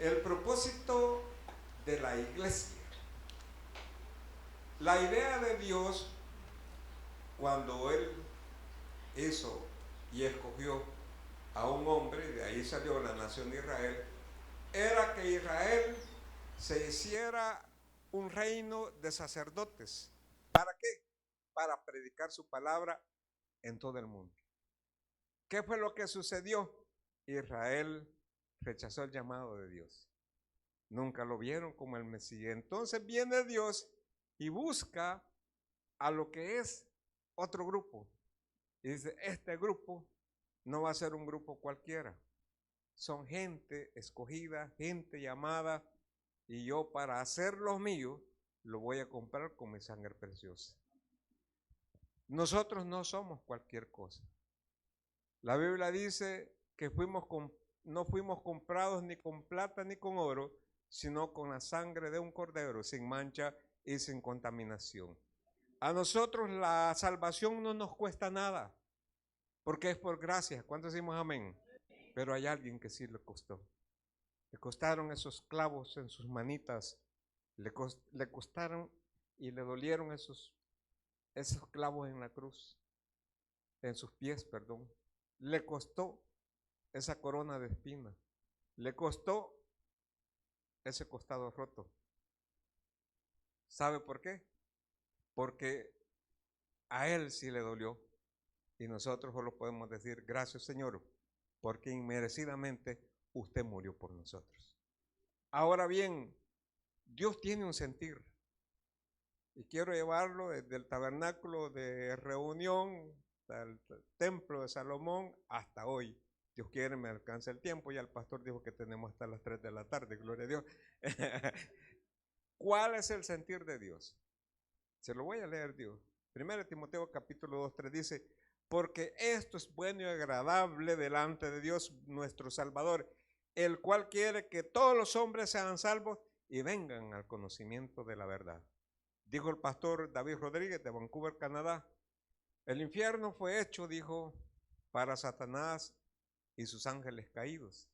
El propósito de la iglesia. La idea de Dios cuando Él hizo y escogió a un hombre, de ahí salió la nación de Israel, era que Israel se hiciera un reino de sacerdotes. ¿Para qué? Para predicar su palabra en todo el mundo. ¿Qué fue lo que sucedió? Israel rechazó el llamado de Dios. Nunca lo vieron como el Mesías. Entonces viene Dios y busca a lo que es otro grupo. Y dice, este grupo no va a ser un grupo cualquiera. Son gente escogida, gente llamada, y yo para hacer los míos lo voy a comprar con mi sangre preciosa. Nosotros no somos cualquier cosa. La Biblia dice que no fuimos comprados ni con plata ni con oro, sino con la sangre de un cordero, sin mancha y sin contaminación. A nosotros la salvación no nos cuesta nada, porque es por gracia. ¿Cuántos decimos amén? Pero hay alguien que sí le costó. Le costaron esos clavos en sus manitas, le costaron y le dolieron esos clavos en la cruz, en sus pies, perdón. Le costó esa corona de espinas, le costó ese costado roto. ¿Sabe por qué? Porque a Él sí le dolió. Y nosotros solo podemos decir, gracias Señor, porque inmerecidamente usted murió por nosotros. Ahora bien, Dios tiene un sentir. Y quiero llevarlo desde el tabernáculo de reunión, al templo de Salomón, hasta hoy. Dios quiere, me alcanza el tiempo. Ya el pastor dijo que tenemos hasta las 3 de la tarde, gloria a Dios. ¿Cuál es el sentir de Dios? Se lo voy a leer, Dios. 1 Timoteo capítulo 2, 3 dice, porque esto es bueno y agradable delante de Dios nuestro Salvador, el cual quiere que todos los hombres sean salvos y vengan al conocimiento de la verdad. Dijo el pastor David Rodríguez de Vancouver, Canadá, el infierno fue hecho, dijo, para Satanás y sus ángeles caídos.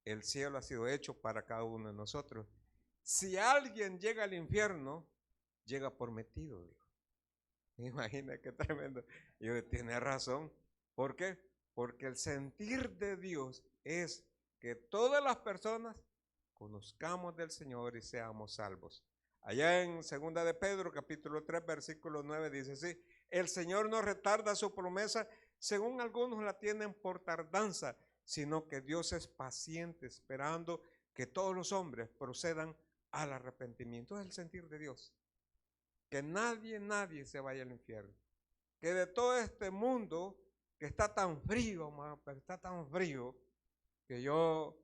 El cielo ha sido hecho para cada uno de nosotros. Si alguien llega al infierno, llega por metido, dijo. Imagina qué tremendo. Y yo, tiene razón. ¿Por qué? Porque el sentir de Dios es que todas las personas conozcamos del Señor y seamos salvos. Allá en 2 de Pedro, capítulo 3, versículo 9, dice así, el Señor no retarda su promesa, según algunos la tienen por tardanza, sino que Dios es paciente, esperando que todos los hombres procedan al arrepentimiento. Es el sentir de Dios. Que nadie se vaya al infierno. Que de todo este mundo que está tan frío, está tan frío, que yo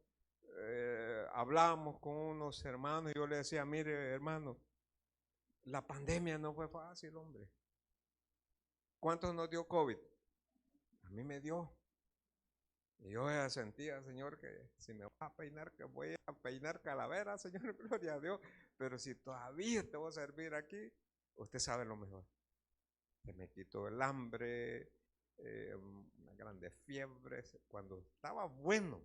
hablamos con unos hermanos y yo le decía, mire hermano, la pandemia no fue fácil, hombre. ¿Cuántos nos dio COVID? A mí me dio. Y yo ya sentía, Señor, que si me vas a peinar, que voy a peinar calavera, Señor, gloria a Dios. Pero si todavía te voy a servir aquí, usted sabe lo mejor. Se me quitó el hambre, una grande fiebre, cuando estaba bueno,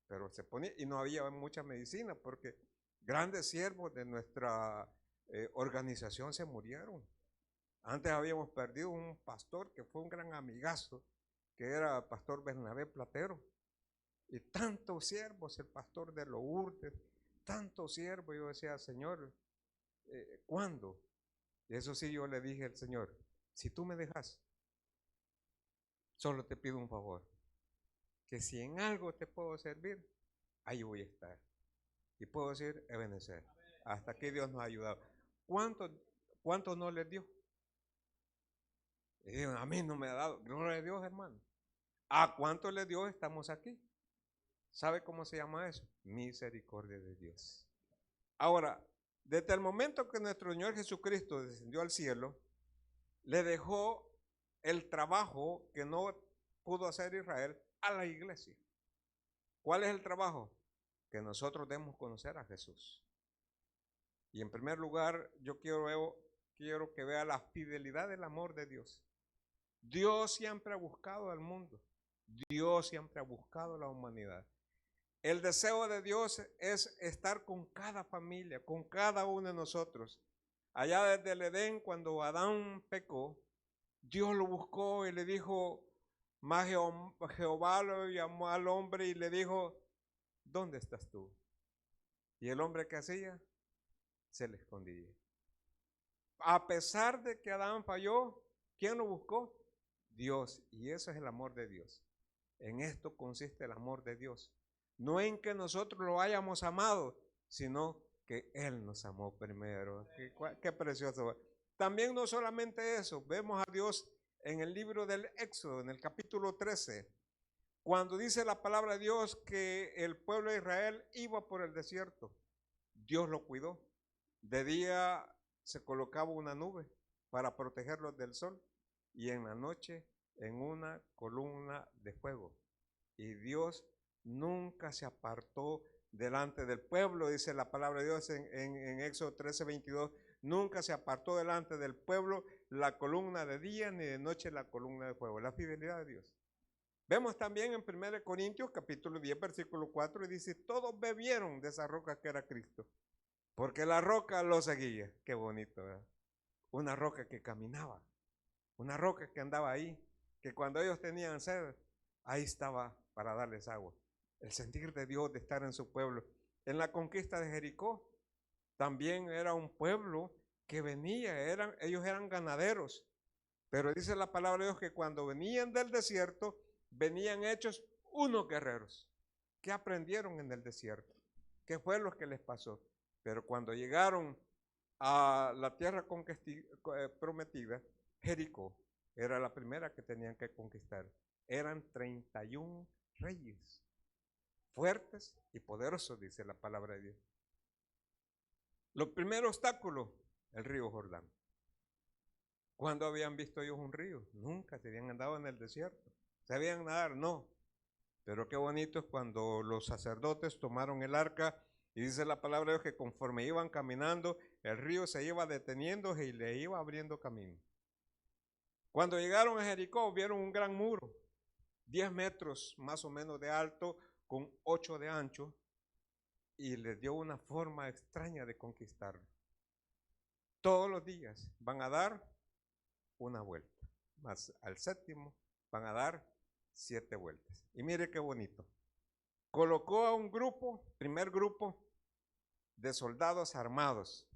pero se ponía, y no había mucha medicina, porque grandes siervos de nuestra organización se murieron. Antes habíamos perdido un pastor que fue un gran amigazo, que era el pastor Bernabé Platero, y tantos siervos, el pastor de Lourdes, tantos siervos. Yo decía, Señor, ¿cuándo? Y eso sí, yo le dije al Señor, si tú me dejas, solo te pido un favor, que si en algo te puedo servir, ahí voy a estar. Y puedo decir, Ebenezer, hasta aquí Dios nos ha ayudado. ¿Cuánto no les dio? Y digo, a mí no me ha dado, gloria a Dios, hermano. ¿A cuánto le dio? Estamos aquí. ¿Sabe cómo se llama eso? Misericordia de Dios. Ahora, desde el momento que nuestro Señor Jesucristo descendió al cielo, le dejó el trabajo que no pudo hacer Israel a la iglesia. ¿Cuál es el trabajo? Que nosotros debemos conocer a Jesús. Y en primer lugar, yo quiero que vea la fidelidad del amor de Dios. Dios siempre ha buscado al mundo. Dios siempre ha buscado a la humanidad. El deseo de Dios es estar con cada familia, con cada uno de nosotros. Allá desde el Edén, cuando Adán pecó, Dios lo buscó y le dijo, más Jehová lo llamó al hombre y le dijo, ¿dónde estás tú? Y el hombre que hacía, se le escondía. A pesar de que Adán falló, ¿quién lo buscó? Dios. Y eso es el amor de Dios. En esto consiste el amor de Dios. No en que nosotros lo hayamos amado, sino que Él nos amó primero. Qué precioso. También no solamente eso, vemos a Dios en el libro del Éxodo, en el capítulo 13, cuando dice la palabra de Dios que el pueblo de Israel iba por el desierto. Dios lo cuidó. De día se colocaba una nube para protegerlos del sol y en la noche en una columna de fuego. Y Dios nunca se apartó delante del pueblo, dice la palabra de Dios en Éxodo 13:22, nunca se apartó delante del pueblo la columna de día ni de noche la columna de fuego, la fidelidad de Dios. Vemos también en 1 Corintios capítulo 10 versículo 4 y dice, todos bebieron de esa roca que era Cristo, porque la roca los seguía. Qué bonito, ¿verdad? Una roca que caminaba, una roca que andaba ahí, que cuando ellos tenían sed, ahí estaba para darles agua. El sentir de Dios de estar en su pueblo. En la conquista de Jericó, también era un pueblo que venía, ellos eran ganaderos, pero dice la palabra de Dios que cuando venían del desierto, venían hechos unos guerreros. ¿Qué aprendieron en el desierto? ¿Qué fue lo que les pasó? Pero cuando llegaron a la tierra prometida, Jericó era la primera que tenían que conquistar. Eran 31 reyes, fuertes y poderosos, dice la palabra de Dios. Los primeros obstáculos, el río Jordán. ¿Cuándo habían visto ellos un río? Nunca, se habían andado en el desierto. ¿Sabían nadar? No. Pero qué bonito es cuando los sacerdotes tomaron el arca y dice la palabra de Dios que conforme iban caminando, el río se iba deteniendo y le iba abriendo camino. Cuando llegaron a Jericó, vieron un gran muro, 10 metros más o menos de alto, con 8 de ancho, y les dio una forma extraña de conquistarlo. Todos los días van a dar una vuelta, más al séptimo van a dar 7 vueltas. Y mire qué bonito. Colocó a un grupo, primer grupo, de soldados armados.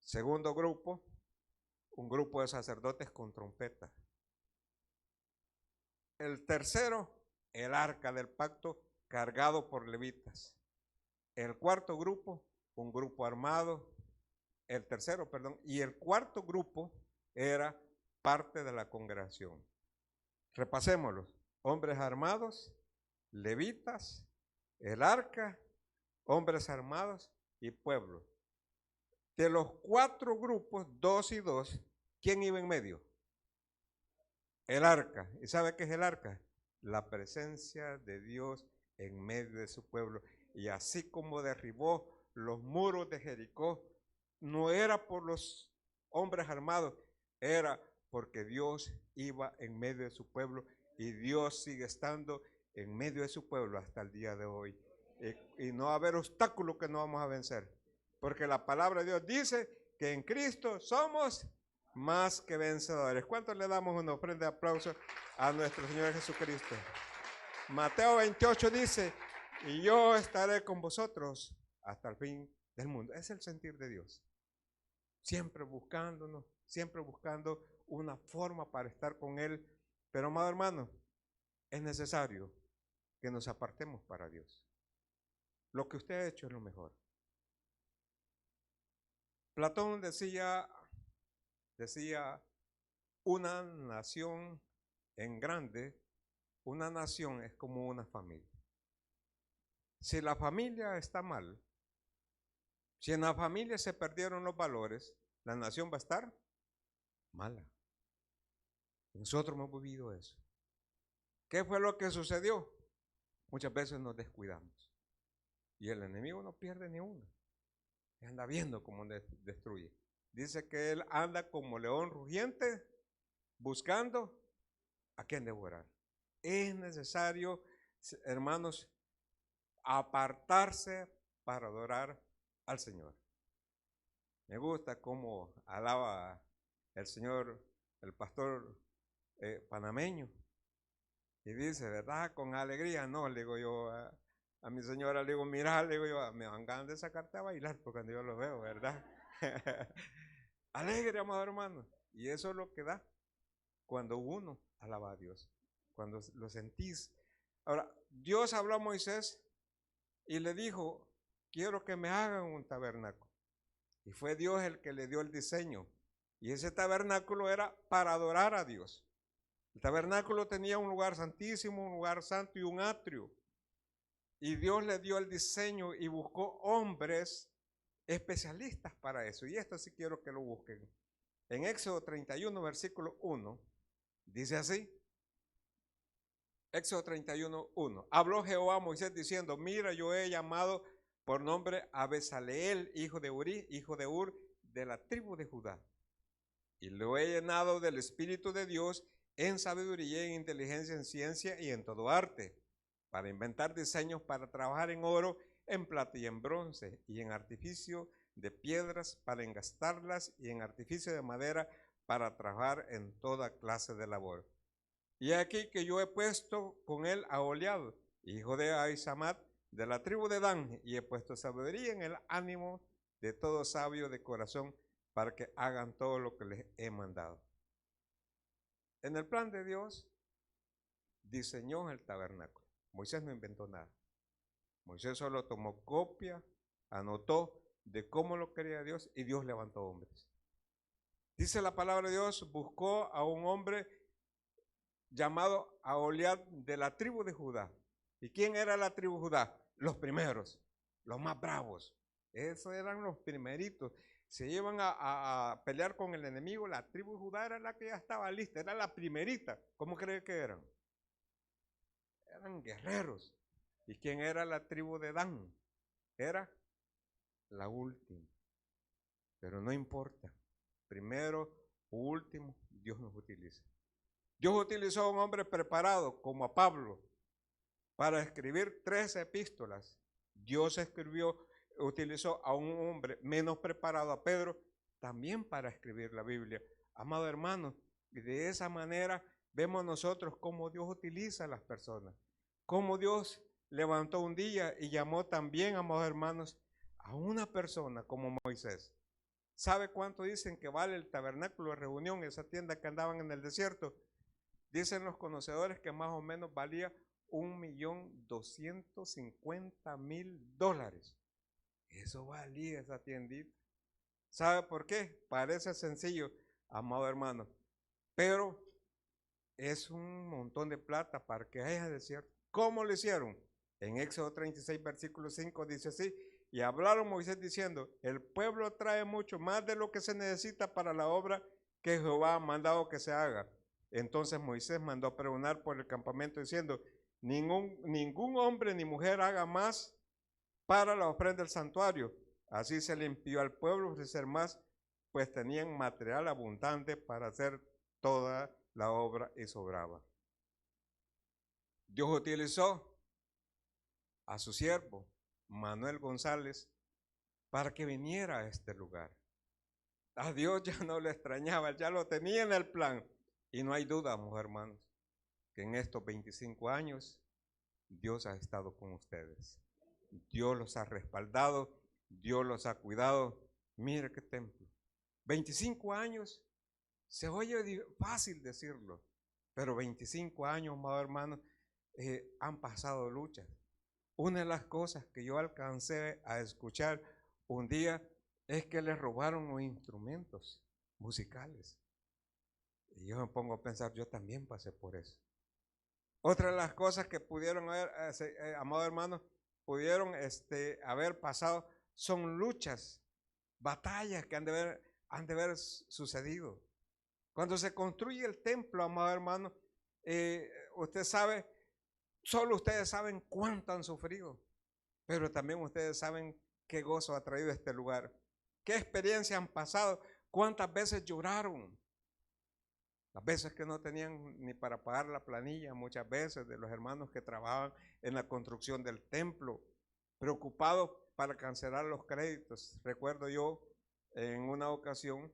Segundo grupo, un grupo de sacerdotes con trompeta. El tercero, el arca del pacto cargado por levitas. El cuarto grupo, un grupo armado. El tercero, perdón, y el cuarto grupo era parte de la congregación. Repasémoslos. Hombres armados, levitas, el arca, hombres armados y pueblo. De los 4 grupos, 2 y 2, ¿quién iba en medio? El arca. ¿Y sabe qué es el arca? La presencia de Dios en medio de su pueblo. Y así como derribó los muros de Jericó, no era por los hombres armados, era porque Dios iba en medio de su pueblo y Dios sigue estando en medio de su pueblo hasta el día de hoy. Y no va a haber obstáculo que no vamos a vencer, porque la palabra de Dios dice que en Cristo somos más que vencedores. ¿Cuántos le damos una ofrenda de aplauso a nuestro Señor Jesucristo? Mateo 28 dice, y yo estaré con vosotros hasta el fin del mundo. Es el sentir de Dios. Siempre buscándonos, siempre buscando una forma para estar con Él. Pero, amado hermano, es necesario que nos apartemos para Dios. Lo que usted ha hecho es lo mejor. Platón decía, una nación en grande, una nación es como una familia. Si la familia está mal, si en la familia se perdieron los valores, la nación va a estar mala. Nosotros hemos vivido eso. ¿Qué fue lo que sucedió? Muchas veces nos descuidamos. Y el enemigo no pierde ni una. Anda viendo cómo destruye. Dice que él anda como león rugiente buscando a quien devorar. Es necesario, hermanos, apartarse para adorar al Señor. Me gusta cómo alaba el Señor, el pastor panameño, y dice, ¿verdad? Con alegría. No, le digo yo a mi señora, le digo, mira, le digo yo, me van ganas de sacarte a bailar porque cuando yo lo veo, ¿verdad? Alegre, amado hermano. Y eso es lo que da cuando uno alaba a Dios, cuando lo sentís. Ahora, Dios habló a Moisés y le dijo, quiero que me hagan un tabernáculo. Y fue Dios el que le dio el diseño. Y ese tabernáculo era para adorar a Dios. El tabernáculo tenía un lugar santísimo, un lugar santo y un atrio. Y Dios le dio el diseño y buscó hombres especialistas para eso. Y esto sí quiero que lo busquen. En Éxodo 31, versículo 1, dice así. Éxodo 31, 1. Habló Jehová a Moisés diciendo, mira, yo he llamado por nombre a Bezaleel, hijo de Uri, hijo de Ur, de la tribu de Judá. Y lo he llenado del Espíritu de Dios en sabiduría, en inteligencia, en ciencia y en todo arte, para inventar diseños para trabajar en oro, en plata y en bronce, y en artificio de piedras para engastarlas, y en artificio de madera para trabajar en toda clase de labor. Y aquí que yo he puesto con él a Oliab, hijo de Ahisamat, de la tribu de Dan, y he puesto sabiduría en el ánimo de todo sabio de corazón, para que hagan todo lo que les he mandado. En el plan de Dios, diseñó el tabernáculo. Moisés no inventó nada. Moisés solo tomó copia, anotó de cómo lo quería Dios y Dios levantó hombres. Dice la palabra de Dios, buscó a un hombre llamado Aholiab de la tribu de Judá. ¿Y quién era la tribu de Judá? Los primeros, los más bravos. Esos eran los primeritos. Se iban a pelear con el enemigo. La tribu de Judá era la que ya estaba lista, era la primerita. ¿Cómo cree que eran? Eran guerreros. ¿Y quién era la tribu de Dan? Era la última. Pero no importa. Primero o último, Dios nos utiliza. Dios utilizó a un hombre preparado, como a Pablo, para escribir 13 epístolas. Dios utilizó a un hombre menos preparado, a Pedro, también para escribir la Biblia. Amado hermano, y de esa manera vemos nosotros cómo Dios utiliza a las personas, cómo Dios levantó un día y llamó también, amados hermanos, a una persona como Moisés. ¿Sabe cuánto dicen que vale el tabernáculo de reunión, esa tienda que andaban en el desierto? Dicen los conocedores que más o menos valía $1.250.000. Eso valía esa tiendita. ¿Sabe por qué? Parece sencillo, amado hermano, pero es un montón de plata para que haya desierto. ¿Cómo lo hicieron? En Éxodo 36, versículo 5 dice así, y hablaron Moisés diciendo, el pueblo trae mucho más de lo que se necesita para la obra que Jehová ha mandado que se haga. Entonces Moisés mandó a pregonar por el campamento diciendo, ningún hombre ni mujer haga más para la ofrenda del santuario. Así se le impidió al pueblo ofrecer más, pues tenían material abundante para hacer toda la obra y sobraba. Dios utilizó a su siervo, Manuel González, para que viniera a este lugar. A Dios ya no le extrañaba, ya lo tenía en el plan. Y no hay duda, hermanos, que en estos 25 años Dios ha estado con ustedes. Dios los ha respaldado, Dios los ha cuidado. Mire qué templo. 25 años, se oye fácil decirlo, pero 25 años, amado hermano, han pasado luchas. Una de las cosas que yo alcancé a escuchar un día es que les robaron los instrumentos musicales. Y yo me pongo a pensar, yo también pasé por eso. Otra de las cosas que pudieron haber, amado hermano, pudieron haber pasado son luchas, batallas que han de haber sucedido. Cuando se construye el templo, amado hermano, usted sabe, solo ustedes saben cuánto han sufrido, pero también ustedes saben qué gozo ha traído este lugar, qué experiencias han pasado, cuántas veces lloraron. Las veces que no tenían ni para pagar la planilla, muchas veces de los hermanos que trabajaban en la construcción del templo. preocupados para cancelar los créditos. Recuerdo yo en una ocasión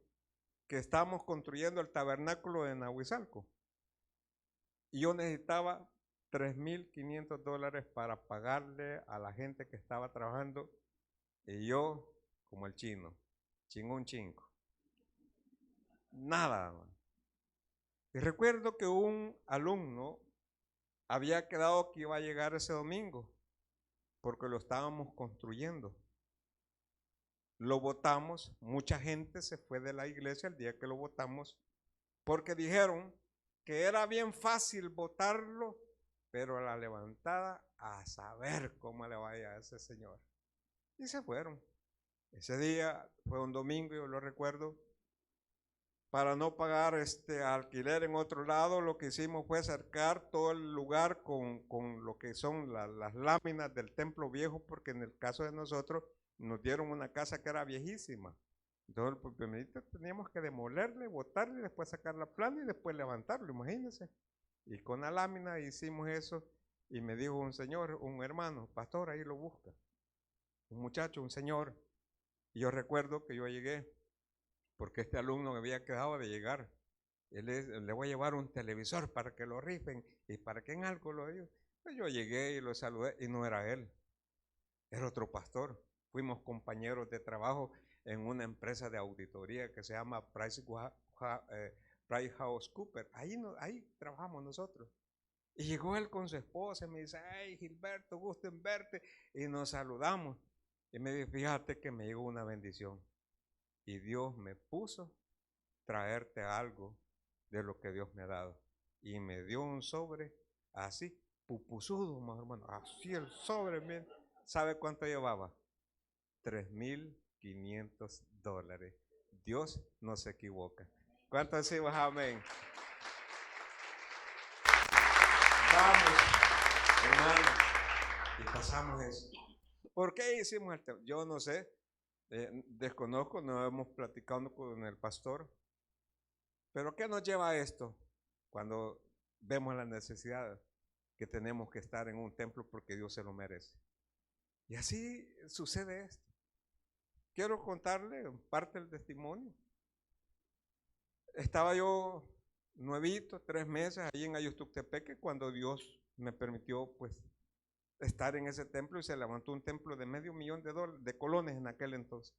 que estábamos construyendo el tabernáculo de Nahuizalco y yo necesitaba $3,500 para pagarle a la gente que estaba trabajando, y yo, como el chino, chingón chingo, nada. Y recuerdo que un alumno había quedado que iba a llegar ese domingo, porque lo estábamos construyendo. Lo votamos, mucha gente se fue de la iglesia el día que lo votamos, porque dijeron que era bien fácil votarlo, pero a la levantada a saber cómo le vaya a ese señor. Y se fueron. Ese día fue un domingo, yo lo recuerdo. Para no pagar alquiler en otro lado, lo que hicimos fue cercar todo el lugar con lo que son las láminas del templo viejo, porque en el caso de nosotros nos dieron una casa que era viejísima. Entonces, pues, primerito teníamos que demolerle, botarle, después sacar la plana y después levantarlo, imagínense. Y con la lámina hicimos eso, y me dijo un señor, un hermano, pastor, ahí lo busca. Un muchacho, un señor. Y yo recuerdo que yo llegué, porque este alumno me había quedado de llegar. Le voy a llevar un televisor para que lo rifen y para que en algo lo diga. Pues yo llegué y lo saludé y no era él, era otro pastor. Fuimos compañeros de trabajo en una empresa de auditoría que se llama PricewaterhouseCoopers. Ahí trabajamos nosotros. Y llegó él con su esposa y me dice, ay, Gilberto, gusto en verte. Y nos saludamos. Y me dice, fíjate que me llegó una bendición. Y Dios me puso traerte algo de lo que Dios me ha dado. Y me dio un sobre así, pupusudo, más hermano. Así el sobre, miren. ¿Sabe cuánto llevaba? $3,500. Dios no se equivoca. ¿Cuánto decimos amén? Vamos, hermano, y pasamos eso. ¿Por qué hicimos el tema? Yo no sé, desconozco, no hemos platicado con el pastor. Pero ¿qué nos lleva a esto? Cuando vemos la necesidad que tenemos que estar en un templo porque Dios se lo merece. Y así sucede esto. Quiero contarle parte del testimonio. Estaba yo nuevito, 3 meses, ahí en Ayustuctepeque, cuando Dios me permitió pues estar en ese templo, y se levantó un templo de $500,000 de colones en aquel entonces.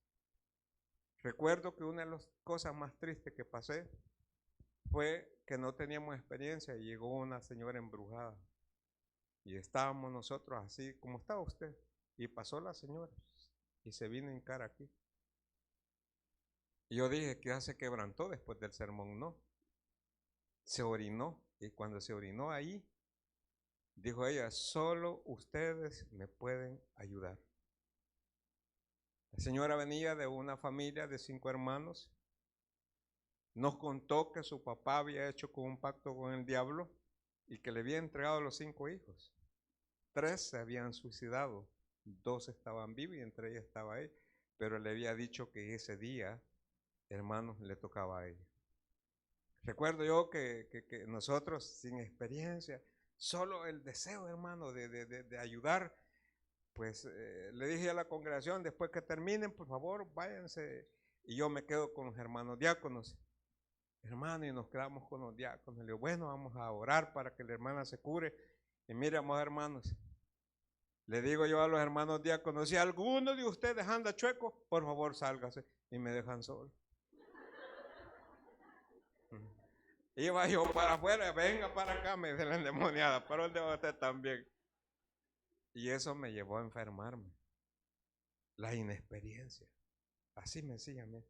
Recuerdo que una de las cosas más tristes que pasé fue que no teníamos experiencia y llegó una señora embrujada. Y estábamos nosotros así, como estaba usted. Y pasó la señora y se vino en cara aquí. Y yo dije que ya se quebrantó después del sermón. No, se orinó. Y cuando se orinó ahí, dijo ella, solo ustedes me pueden ayudar. La señora venía de una familia de 5 hermanos. Nos contó que su papá había hecho un pacto con el diablo y que le había entregado los 5 hijos. 3 se habían suicidado, 2 estaban vivos y entre ellas estaba ella, pero le había dicho que ese día, hermanos, le tocaba a ella. Recuerdo yo que nosotros, sin experiencia, solo el deseo, hermano, de ayudar, pues le dije a la congregación, después que terminen, por favor, váyanse, y yo me quedo con los hermanos diáconos. Hermano, y nos quedamos con los diáconos. Le digo, bueno, vamos a orar para que la hermana se cure. Y mire, hermanos, le digo yo a los hermanos diáconos, si alguno de ustedes anda chueco, por favor sálgase, y me dejan solo. Iba yo para afuera, venga para acá, me dice la endemoniada, ¿para dónde va usted también? Y eso me llevó a enfermarme. La inexperiencia. Así me decía a mí.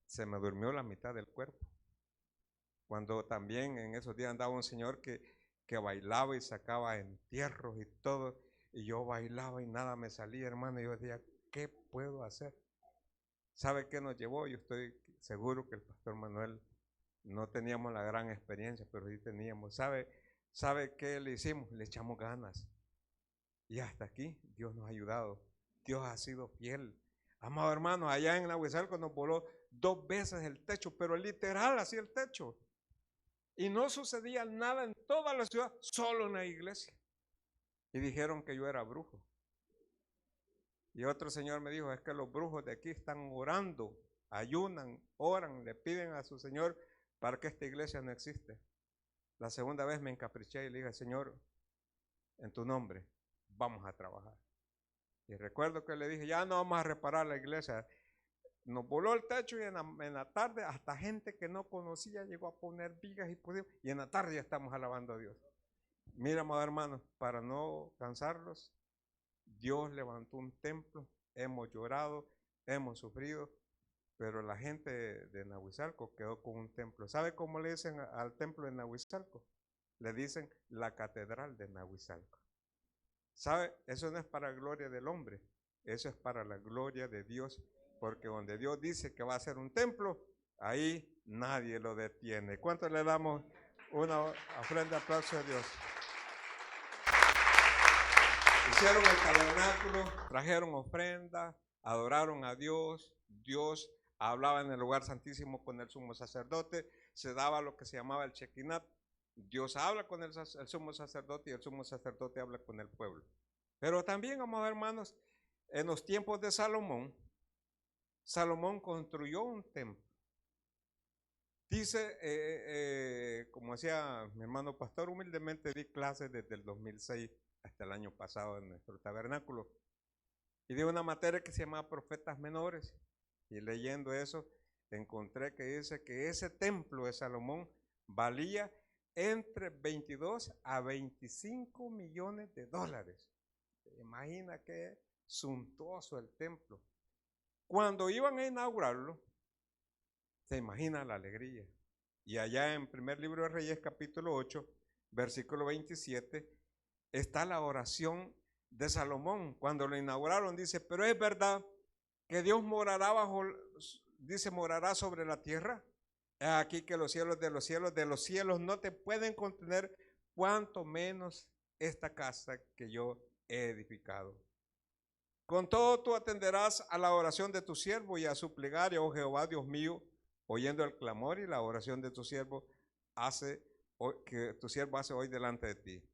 Se me durmió la mitad del cuerpo. Cuando también en esos días andaba un señor que bailaba y sacaba entierros y todo, y yo bailaba y nada me salía, hermano, y yo decía, ¿qué puedo hacer? ¿Sabe qué nos llevó? Yo estoy seguro que el pastor Manuel no teníamos la gran experiencia, pero sí teníamos. ¿Sabe qué le hicimos? Le echamos ganas. Y hasta aquí Dios nos ha ayudado. Dios ha sido fiel. Amado hermano, allá en Nahuizalco nos voló 2 veces el techo, pero literal así el techo. Y no sucedía nada en toda la ciudad, solo en la iglesia. Y dijeron que yo era brujo. Y otro señor me dijo, es que los brujos de aquí están orando, ayunan, oran, le piden a su Señor para que esta iglesia no existe. La segunda vez me encapriché y le dije, Señor, en tu nombre, vamos a trabajar. Y recuerdo que le dije, ya no vamos a reparar la iglesia. Nos voló el techo y en la tarde hasta gente que no conocía llegó a poner vigas y en la tarde ya estamos alabando a Dios. Mira, amados hermanos, para no cansarlos, Dios levantó un templo, hemos llorado, hemos sufrido, pero la gente de Nahuizalco quedó con un templo. ¿Sabe cómo le dicen al templo de Nahuizalco? Le dicen la catedral de Nahuizalco. ¿Sabe? Eso no es para gloria del hombre, eso es para la gloria de Dios, porque donde Dios dice que va a ser un templo, ahí nadie lo detiene. ¿Cuánto le damos una ofrenda, aplauso a Dios? Hicieron el tabernáculo, trajeron ofrenda, adoraron a Dios, Dios hablaba en el lugar santísimo con el sumo sacerdote, se daba lo que se llamaba el Shekinat. Dios habla con el sumo sacerdote y el sumo sacerdote habla con el pueblo. Pero también, amados hermanos, en los tiempos de Salomón, Salomón construyó un templo. Dice, como decía mi hermano pastor, humildemente di clases desde el 2006 hasta el año pasado en nuestro tabernáculo. Y di una materia que se llama Profetas Menores. Y leyendo eso, encontré que dice que ese templo de Salomón valía entre 22 a 25 millones de dólares. Imagina qué suntuoso el templo. Cuando iban a inaugurarlo, se imagina la alegría. Y allá en primer libro de Reyes, capítulo 8, versículo 27, está la oración de Salomón. Cuando lo inauguraron, dice, pero es verdad que Dios morará morará sobre la tierra. Aquí que los cielos de los cielos no te pueden contener, cuanto menos esta casa que yo he edificado. Con todo tú atenderás a la oración de tu siervo y a su plegaria, oh Jehová, Dios mío, oyendo el clamor y la oración de tu siervo que tu siervo hace hoy delante de ti.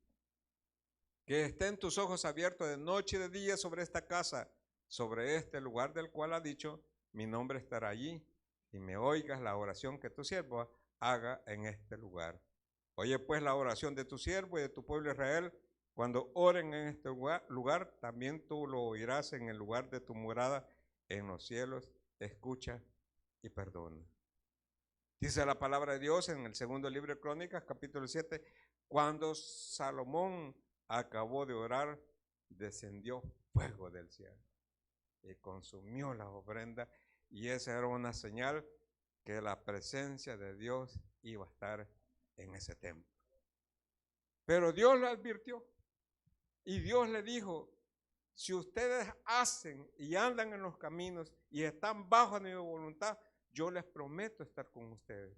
Que estén tus ojos abiertos de noche y de día sobre esta casa, sobre este lugar del cual ha dicho, mi nombre estará allí, y me oigas la oración que tu siervo haga en este lugar. Oye pues la oración de tu siervo y de tu pueblo Israel, cuando oren en este lugar, también tú lo oirás en el lugar de tu morada en los cielos, escucha y perdona. Dice la palabra de Dios en el segundo libro de Crónicas, capítulo 7, cuando Salomón acabó de orar, descendió fuego del cielo y consumió las ofrendas, y esa era una señal que la presencia de Dios iba a estar en ese templo. Pero Dios lo advirtió y Dios le dijo, si ustedes hacen y andan en los caminos y están bajo mi voluntad, yo les prometo estar con ustedes.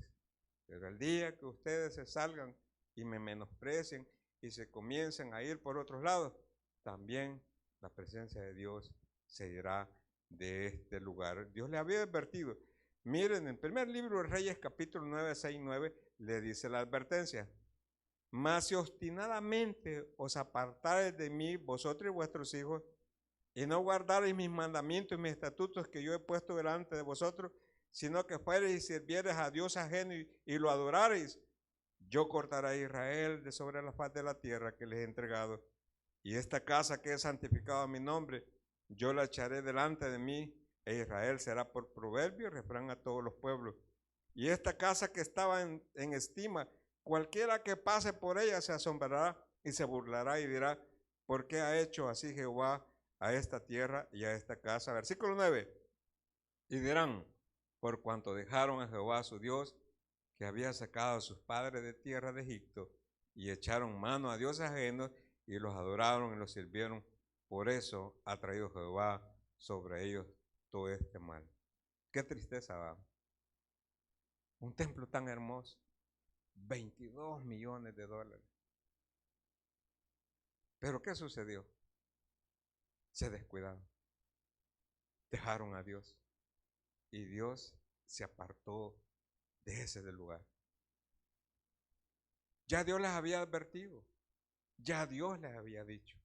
Pero el día que ustedes se salgan y me menosprecien y se comiencen a ir por otros lados, también la presencia de Dios se irá de este lugar. Dios le había advertido. Miren, en el primer libro de Reyes, capítulo 9, 6, 9, le dice la advertencia. Mas si obstinadamente os apartareis de mí, vosotros y vuestros hijos, y no guardareis mis mandamientos y mis estatutos que yo he puesto delante de vosotros, sino que fuereis y sirviereis a Dios ajeno y lo adorareis, yo cortaré a Israel de sobre la faz de la tierra que les he entregado. Y esta casa que he santificado a mi nombre, yo la echaré delante de mí, e Israel será por proverbio y refrán a todos los pueblos. Y esta casa que estaba en estima, cualquiera que pase por ella se asombrará y se burlará y dirá, ¿por qué ha hecho así Jehová a esta tierra y a esta casa? Versículo 9. Y dirán, por cuanto dejaron a Jehová su Dios, que había sacado a sus padres de tierra de Egipto, y echaron mano a dioses ajenos, y los adoraron y los sirvieron. Por eso ha traído Jehová sobre ellos todo este mal. Qué tristeza, ¿va? Un templo tan hermoso, 22 millones de dólares. Pero ¿qué sucedió? Se descuidaron, dejaron a Dios, y Dios se apartó de ese lugar. Ya Dios les había advertido, ya Dios les había dicho.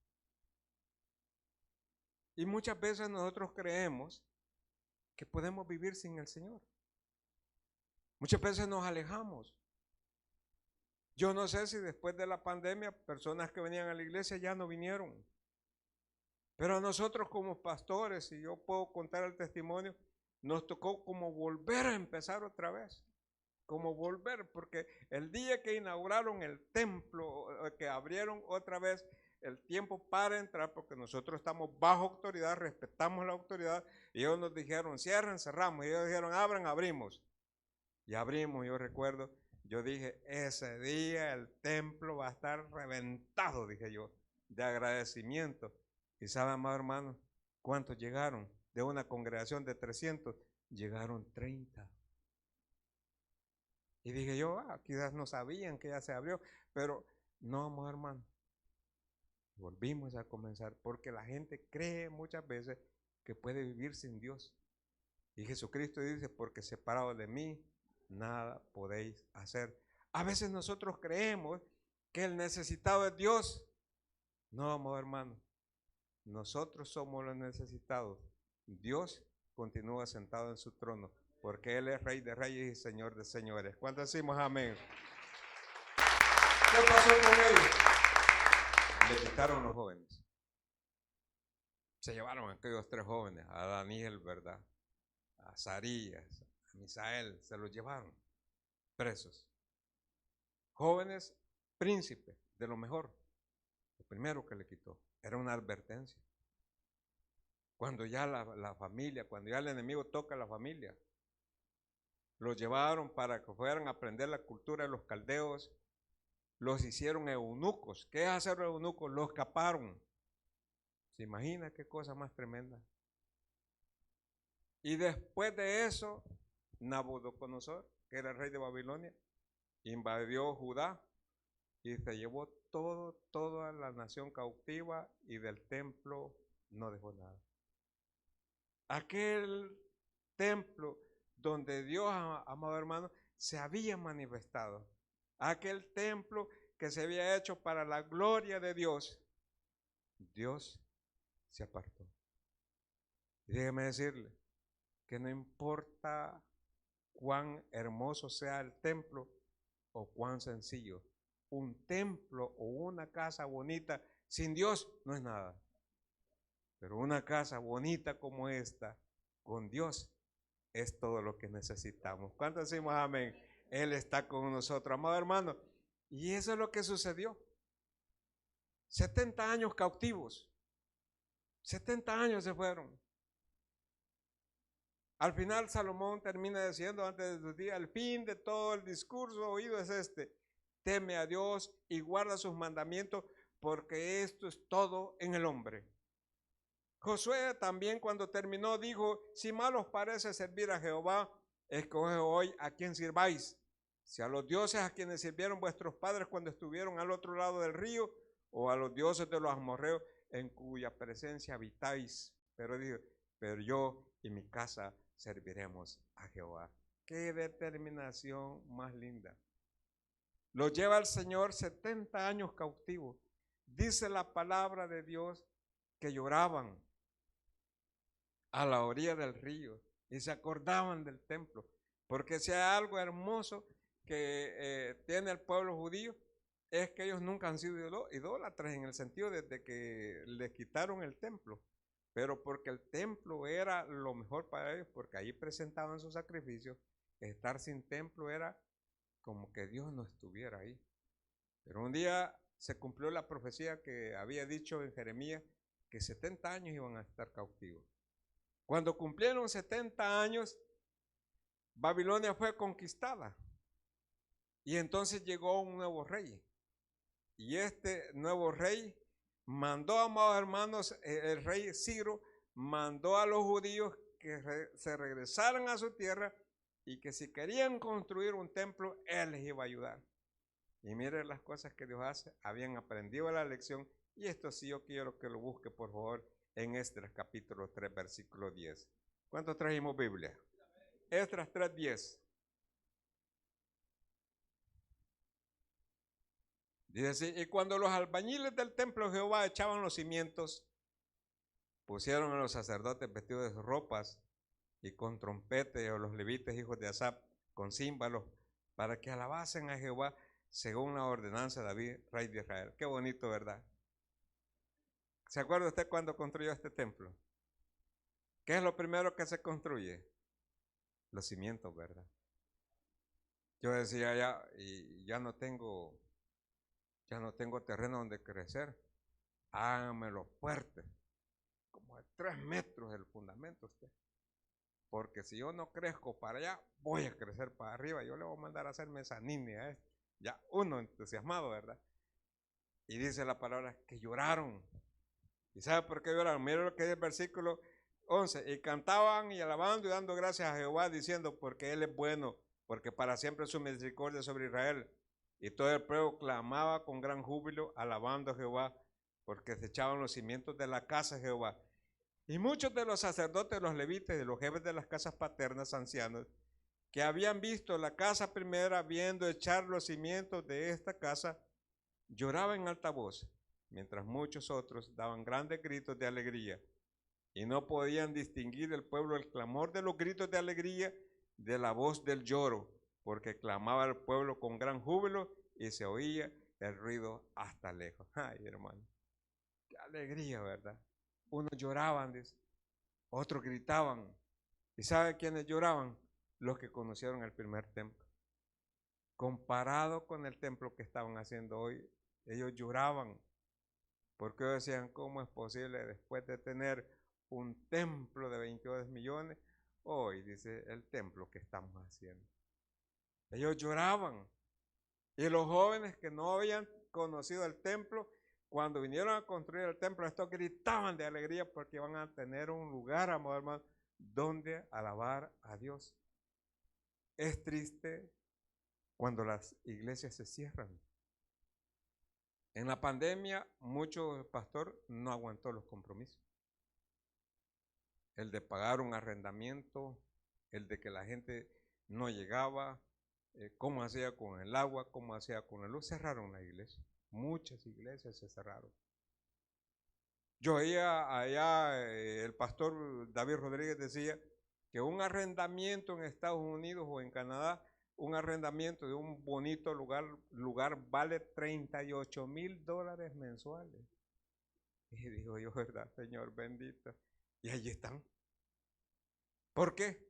Y muchas veces nosotros creemos que podemos vivir sin el Señor. Muchas veces nos alejamos. Yo no sé si después de la pandemia personas que venían a la iglesia ya no vinieron. Pero a nosotros como pastores, si yo puedo contar el testimonio, nos tocó como volver a empezar otra vez. Como volver, porque el día que inauguraron el templo, que abrieron otra vez el tiempo para entrar, porque nosotros estamos bajo autoridad, respetamos la autoridad, y ellos nos dijeron, cierren, cerramos, y ellos dijeron, abran, abrimos. Y abrimos, yo recuerdo, yo dije, ese día el templo va a estar reventado, dije yo, de agradecimiento. Y saben, amados hermanos, ¿cuántos llegaron? De una congregación de 300, llegaron 30. Y dije yo, quizás no sabían que ya se abrió, pero no, amados hermanos, volvimos a comenzar, porque la gente cree muchas veces que puede vivir sin Dios. Y Jesucristo dice, porque separado de mí, nada podéis hacer. A veces nosotros creemos que el necesitado es Dios. No, amados hermanos, nosotros somos los necesitados. Dios continúa sentado en su trono, porque Él es Rey de Reyes y Señor de Señores. ¿Cuántos decimos amén? ¿Qué pasó con ellos? Le quitaron los jóvenes. Se llevaron a aquellos 3 jóvenes, a Daniel, ¿verdad? A Azarías, a Misael, se los llevaron presos. Jóvenes príncipes, de lo mejor. Lo primero que le quitó era una advertencia. Cuando ya la familia, cuando ya el enemigo toca a la familia, los llevaron para que fueran a aprender la cultura de los caldeos, los hicieron eunucos. ¿Qué es hacer eunucos? Los caparon. ¿Se imagina qué cosa más tremenda? Y después de eso, Nabucodonosor, que era el rey de Babilonia, invadió Judá y se llevó toda la nación cautiva, y del templo no dejó nada. Aquel templo donde Dios, amado hermano, se había manifestado. Aquel templo que se había hecho para la gloria de Dios, Dios se apartó. Y déjeme decirle que no importa cuán hermoso sea el templo o cuán sencillo, un templo o una casa bonita sin Dios no es nada. Pero una casa bonita como esta, con Dios, es todo lo que necesitamos. ¿Cuántos decimos amén? Él está con nosotros, amado hermano. Y eso es lo que sucedió. 70 años cautivos. 70 años se fueron. Al final Salomón termina diciendo antes de sus días, el fin de todo el discurso oído es este: teme a Dios y guarda sus mandamientos, porque esto es todo en el hombre. Josué también, cuando terminó, dijo, si mal os parece servir a Jehová, escoge hoy a quien sirváis, si a los dioses a quienes sirvieron vuestros padres cuando estuvieron al otro lado del río, o a los dioses de los amorreos en cuya presencia habitáis. Pero dijo, pero yo y mi casa serviremos a Jehová. Qué determinación más linda. Lo lleva el Señor 70 años cautivo. Dice la palabra de Dios que lloraban a la orilla del río y se acordaban del templo, porque si hay algo hermoso que tiene el pueblo judío, es que ellos nunca han sido idólatras en el sentido de que les quitaron el templo, pero porque el templo era lo mejor para ellos, porque ahí presentaban sus sacrificios. Estar sin templo era como que Dios no estuviera ahí. Pero un día se cumplió la profecía que había dicho en Jeremías, que 70 años iban a estar cautivos. Cuando cumplieron 70 años, Babilonia fue conquistada. Y entonces llegó un nuevo rey. Y este nuevo rey mandó, amados hermanos, el rey Ciro mandó a los judíos que se regresaran a su tierra y que si querían construir un templo, él les iba a ayudar. Y miren las cosas que Dios hace. Habían aprendido la lección. Y esto sí yo quiero que lo busque, por favor, en Esdras capítulo 3, versículo 10. ¿Cuántos trajimos Biblia? Esdras 3:10. Dice así, y cuando los albañiles del templo de Jehová echaban los cimientos, pusieron a los sacerdotes vestidos de sus ropas y con trompetes, o los levitas, hijos de Asaf, con címbalos, para que alabasen a Jehová según la ordenanza de David, rey de Israel. Qué bonito, ¿verdad? ¿Se acuerda usted cuando construyó este templo? ¿Qué es lo primero que se construye? Los cimientos, ¿verdad? Yo decía ya no tengo terreno donde crecer. Hágamelo fuerte, como de 3 metros el fundamento usted. Porque si yo no crezco para allá, voy a crecer para arriba. Yo le voy a mandar a hacer mezanine a esto. Ya uno entusiasmado, ¿verdad? Y dice la palabra que lloraron. ¿Y sabe por qué lloraron? Mira lo que dice el versículo 11. Y cantaban y alabando y dando gracias a Jehová, diciendo, porque Él es bueno, porque para siempre es su misericordia sobre Israel. Y todo el pueblo clamaba con gran júbilo, alabando a Jehová, porque se echaban los cimientos de la casa de Jehová. Y muchos de los sacerdotes, los levitas, de los jefes de las casas paternas, ancianos, que habían visto la casa primera, viendo echar los cimientos de esta casa, lloraban en alta voz, mientras muchos otros daban grandes gritos de alegría. Y no podían distinguir el pueblo el clamor de los gritos de alegría de la voz del lloro, porque clamaba el pueblo con gran júbilo y se oía el ruido hasta lejos. Ay, hermano, qué alegría, ¿verdad? Unos lloraban, dice, otros gritaban. ¿Y sabe quiénes lloraban? Los que conocieron el primer templo. Comparado con el templo que estaban haciendo hoy, ellos lloraban, porque ellos decían, ¿cómo es posible después de tener un templo de 22 millones? Hoy, dice, el templo que estamos haciendo. Ellos lloraban. Y los jóvenes que no habían conocido el templo, cuando vinieron a construir el templo, estos gritaban de alegría porque van a tener un lugar, amor hermano, donde alabar a Dios. Es triste cuando las iglesias se cierran. En la pandemia, muchos pastores no aguantó los compromisos. El de pagar un arrendamiento, el de que la gente no llegaba, cómo hacía con el agua, cómo hacía con la luz. Cerraron la iglesia. Muchas iglesias se cerraron. Yo oía allá, el pastor David Rodríguez decía que un arrendamiento en Estados Unidos o en Canadá, un arrendamiento de un bonito lugar vale $38,000 mensuales. Y digo yo, ¿verdad, Señor bendito? Y allí están. ¿Por qué?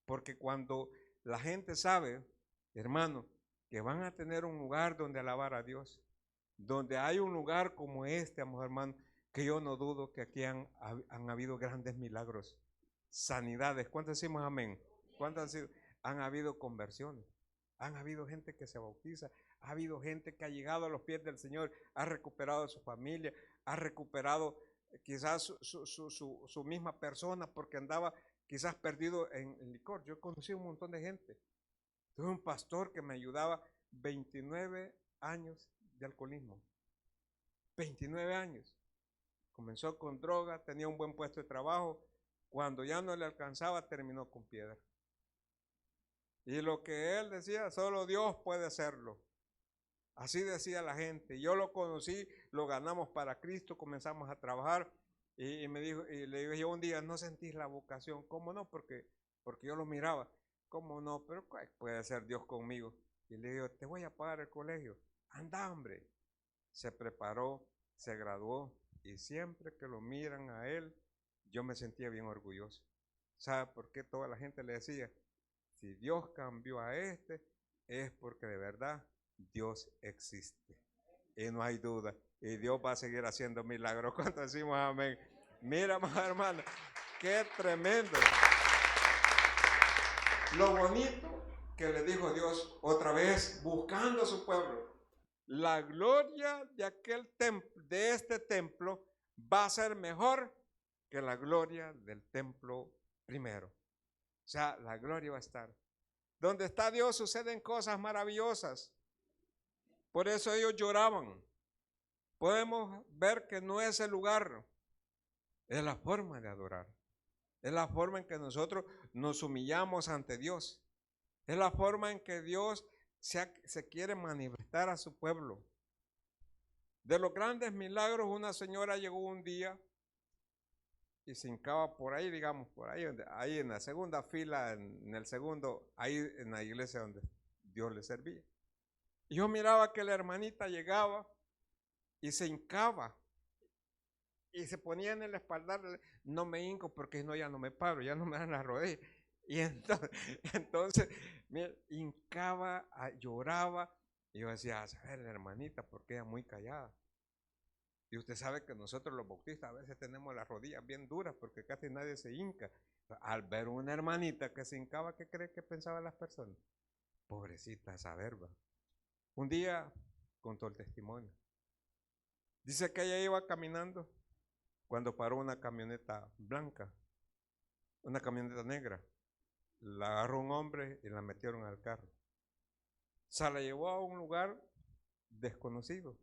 Porque cuando la gente sabe, hermano, que van a tener un lugar donde alabar a Dios, donde hay un lugar como este, amor hermano, que yo no dudo que aquí han habido grandes milagros, sanidades. ¿Cuántos decimos amén? ¿Cuántos han sido? Han habido conversiones, han habido gente que se bautiza, ha habido gente que ha llegado a los pies del Señor, ha recuperado a su familia, ha recuperado quizás su misma persona porque andaba quizás perdido en licor. Yo he conocido un montón de gente. Tuve un pastor que me ayudaba 29 años de alcoholismo. 29 años. Comenzó con droga, tenía un buen puesto de trabajo. Cuando ya no le alcanzaba, terminó con piedra. Y lo que él decía, solo Dios puede hacerlo. Así decía la gente. Yo lo conocí, lo ganamos para Cristo, comenzamos a trabajar. Y me dijo, y le dije yo un día, ¿no sentís la vocación? ¿Cómo no? Porque yo lo miraba. ¿Cómo no? Pero puede ser Dios conmigo. Y le digo, te voy a pagar el colegio. Anda, hombre. Se preparó, se graduó. Y siempre que lo miran a él, yo me sentía bien orgulloso. ¿Sabe por qué toda la gente le decía? Si Dios cambió a este, es porque de verdad Dios existe. Y no hay duda. Y Dios va a seguir haciendo milagros. ¿Cuánto decimos amén? Mira, hermano, qué tremendo. Lo bonito que le dijo Dios otra vez, buscando a su pueblo. La gloria de aquel templo, de este templo, va a ser mejor que la gloria del templo primero. O sea, la gloria va a estar. Donde está Dios suceden cosas maravillosas. Por eso ellos lloraban. Podemos ver que no es el lugar, es la forma de adorar. Es la forma en que nosotros nos humillamos ante Dios. Es la forma en que Dios se quiere manifestar a su pueblo. De los grandes milagros, una señora llegó un día y se hincaba por ahí, digamos, por ahí, ahí en la segunda fila, en el segundo, ahí en la iglesia donde Dios le servía. Y yo miraba que la hermanita llegaba y se hincaba y se ponía en el espaldar. No me hinco porque no, ya no me paro, ya no me dan las rodillas. Y entonces me hincaba, lloraba, y yo decía, a ver, la hermanita, porque ella es muy callada. Y usted sabe que nosotros los bautistas a veces tenemos las rodillas bien duras porque casi nadie se hinca. Al ver una hermanita que se hincaba, ¿qué cree que pensaban las personas? Pobrecita esa verba. Un día contó el testimonio. Dice que ella iba caminando cuando paró una camioneta blanca, una camioneta negra. La agarró un hombre y la metieron al carro. Se la llevó a un lugar desconocido,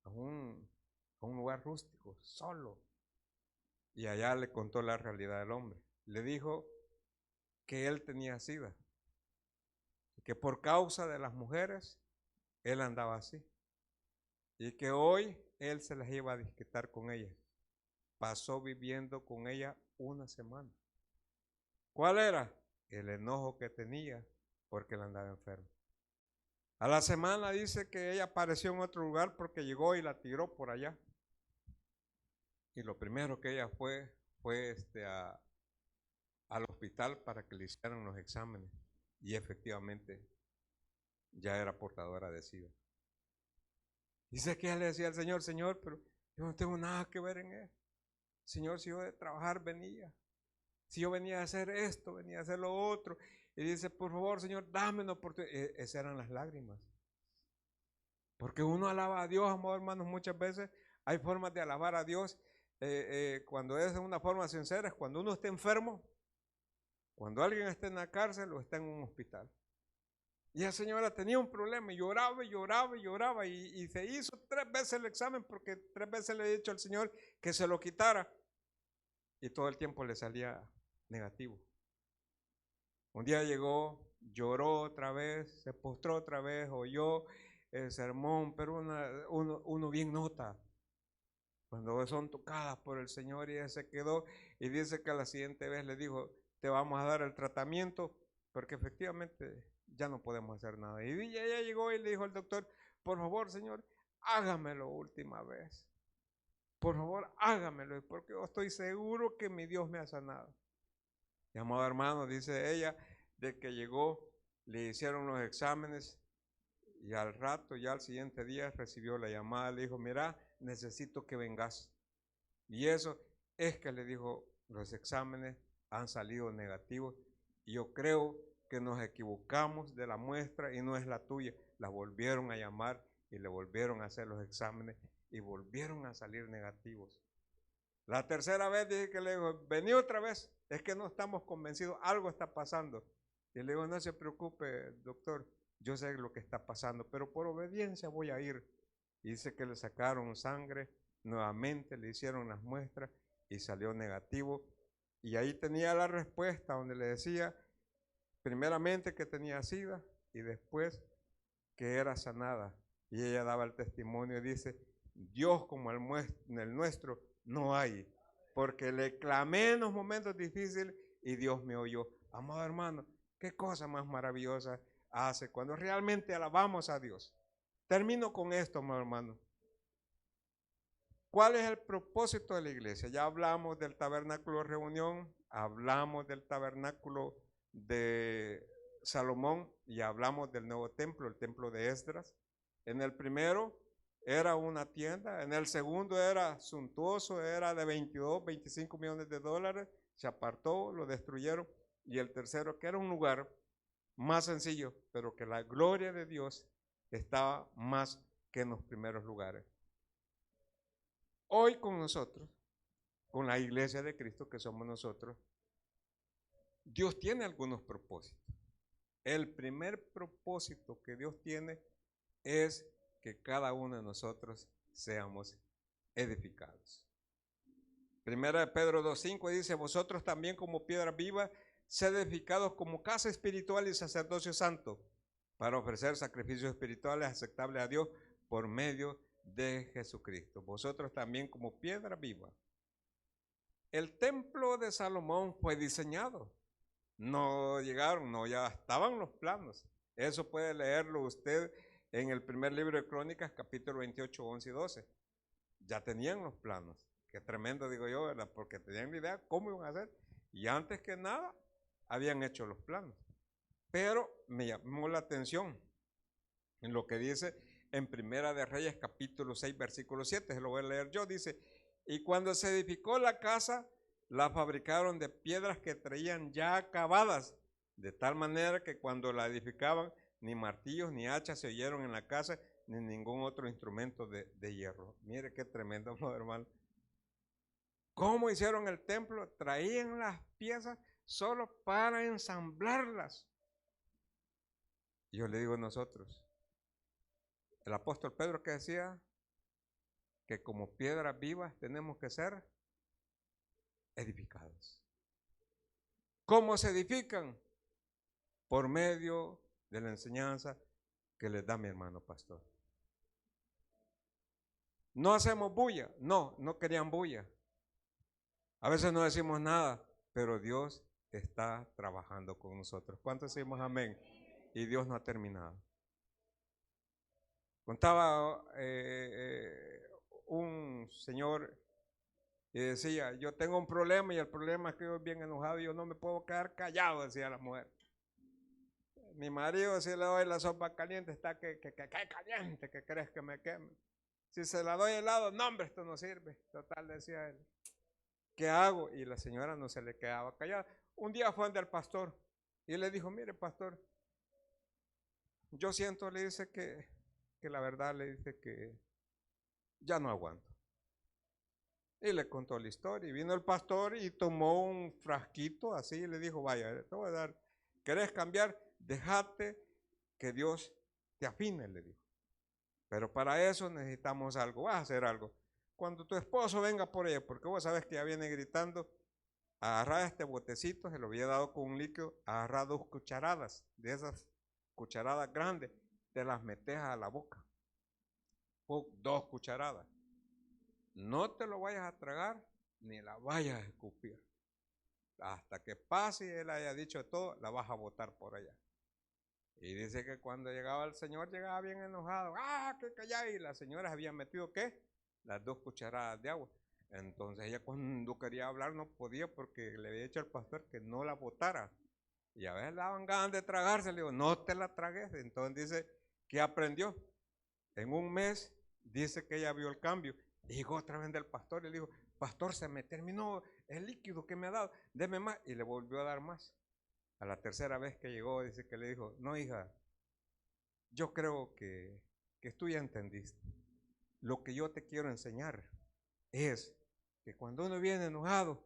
a un lugar rústico, solo. Y allá le contó la realidad del hombre. Le dijo que él tenía sida, que por causa de las mujeres él andaba así, y que hoy él se las iba a desquitar con ella. Pasó viviendo con ella una semana. ¿Cuál era? El enojo que tenía porque él andaba enfermo. A la semana dice que ella apareció en otro lugar porque llegó y la tiró por allá. Y lo primero que ella fue al hospital para que le hicieran los exámenes. Y efectivamente ya era portadora de SIDA. Dice que ella le decía al Señor, Señor, pero yo no tengo nada que ver en él. Señor, si yo de trabajar venía, si yo venía a hacer esto, venía a hacer lo otro. Y dice, por favor, Señor, dame una oportunidad. Esas eran las lágrimas. Porque uno alaba a Dios, amados hermanos, muchas veces hay formas de alabar a Dios. Cuando es de una forma sincera, es cuando uno está enfermo, cuando alguien está en la cárcel o está en un hospital. Y la señora tenía un problema y lloraba y lloraba y lloraba y se hizo 3 veces el examen porque 3 veces le he dicho al Señor que se lo quitara y todo el tiempo le salía negativo. Un día llegó, lloró otra vez, se postró otra vez, oyó el sermón, pero uno bien nota cuando son tocadas por el Señor, y ella se quedó y dice que la siguiente vez le dijo, te vamos a dar el tratamiento porque efectivamente ya no podemos hacer nada. Y ella llegó y le dijo al doctor, por favor, Señor, hágamelo última vez. Por favor, hágamelo, porque yo estoy seguro que mi Dios me ha sanado. Y amado hermano, dice ella, de que llegó, le hicieron los exámenes y al rato, ya al siguiente día, recibió la llamada, le dijo, mira, necesito que vengas. Y eso es que le dijo, los exámenes han salido negativos y yo creo que nos equivocamos de la muestra y no es la tuya. La volvieron a llamar y le volvieron a hacer los exámenes y volvieron a salir negativos. La tercera vez dije que le digo, vení otra vez, es que no estamos convencidos, algo está pasando. Y le digo, no se preocupe, doctor, yo sé lo que está pasando, pero por obediencia voy a ir. Y dice que le sacaron sangre, nuevamente le hicieron las muestras y salió negativo. Y ahí tenía la respuesta donde le decía, primeramente que tenía SIDA y después que era sanada. Y ella daba el testimonio y dice, Dios como el nuestro no hay, porque le clamé en los momentos difíciles y Dios me oyó. Amado hermano, qué cosa más maravillosa hace cuando realmente alabamos a Dios. Termino con esto, amado hermano. ¿Cuál es el propósito de la iglesia? Ya hablamos del tabernáculo de reunión, hablamos del tabernáculo de Salomón y hablamos del nuevo templo, el templo de Esdras. En el primero era una tienda, en el segundo era suntuoso, era de 22, 25 millones de dólares, se apartó, lo destruyeron. Y el tercero, que era un lugar más sencillo, pero que la gloria de Dios estaba más que en los primeros lugares. Hoy con nosotros, con la iglesia de Cristo que somos nosotros, Dios tiene algunos propósitos. El primer propósito que Dios tiene es que cada uno de nosotros seamos edificados. Primera de Pedro 2:5 dice, vosotros también como piedra viva, sed edificados como casa espiritual y sacerdocio santo, para ofrecer sacrificios espirituales aceptables a Dios por medio de Jesucristo. Vosotros también como piedra viva. el templo de Salomón fue diseñado. No llegaron, no, ya estaban los planos. Eso puede leerlo usted en el primer libro de Crónicas, capítulo 28, 11 y 12. Ya tenían los planos. Qué tremendo, digo yo, ¿verdad? Porque tenían la idea cómo iban a hacer. Y antes que nada, habían hecho los planos. Pero me llamó la atención en lo que dice en Primera de Reyes, capítulo 6, versículo 7. Se lo voy a leer yo. Dice, y cuando se edificó la casa, la fabricaron de piedras que traían ya acabadas, de tal manera que cuando la edificaban, ni martillos ni hachas se oyeron en la casa, ni ningún otro instrumento de hierro. Mire qué tremendo, hermano. ¿Cómo hicieron el templo? Traían las piezas solo para ensamblarlas. Y yo le digo a nosotros, el apóstol Pedro que decía que como piedras vivas tenemos que ser edificados. ¿Cómo se edifican? Por medio de la enseñanza que les da mi hermano pastor. No hacemos bulla, no querían bulla. A veces no decimos nada, pero Dios está trabajando con nosotros. ¿Cuántos decimos amén? Y Dios no ha terminado. Contaba un señor y decía, yo tengo un problema y el problema es que yo bien enojado y yo no me puedo quedar callado, decía la mujer. Mi marido, si le doy la sopa caliente, está que caliente, que crees que me queme. Si se la doy helado, no hombre, esto no sirve. Total, decía él. ¿Qué hago? Y la señora no se le quedaba callada. Un día fue ante el pastor y le dijo, mire pastor, yo siento, le dice que la verdad, le dice que ya no aguanto. Y le contó la historia y vino el pastor y tomó un frasquito así y le dijo, vaya, te voy a dar, ¿querés cambiar? Déjate que Dios te afine, le dijo. Pero para eso necesitamos algo, vas a hacer algo. Cuando tu esposo venga por ella, porque vos sabes que ya viene gritando, agarra este botecito, se lo había dado con un líquido, agarra 2 cucharadas, de esas cucharadas grandes, te las metes a la boca. 2 cucharadas. No te lo vayas a tragar, ni la vayas a escupir. Hasta que pase y él haya dicho todo, la vas a botar por allá. Y dice que cuando llegaba el señor, llegaba bien enojado. ¡Ah, que callá! Y la señora había metido, ¿qué? Las 2 cucharadas de agua. Entonces ella cuando quería hablar no podía porque le había dicho al pastor que no la botara. Y a veces le daban ganas de tragarse. Le digo, no te la tragues. Entonces dice que aprendió. En un mes dice que ella vio el cambio. Y llegó otra vez del pastor y le dijo, pastor, se me terminó el líquido que me ha dado, deme más. Y le volvió a dar más. A la tercera vez que llegó, dice que le dijo, no hija, yo creo que tú ya entendiste. Lo que yo te quiero enseñar es que cuando uno viene enojado,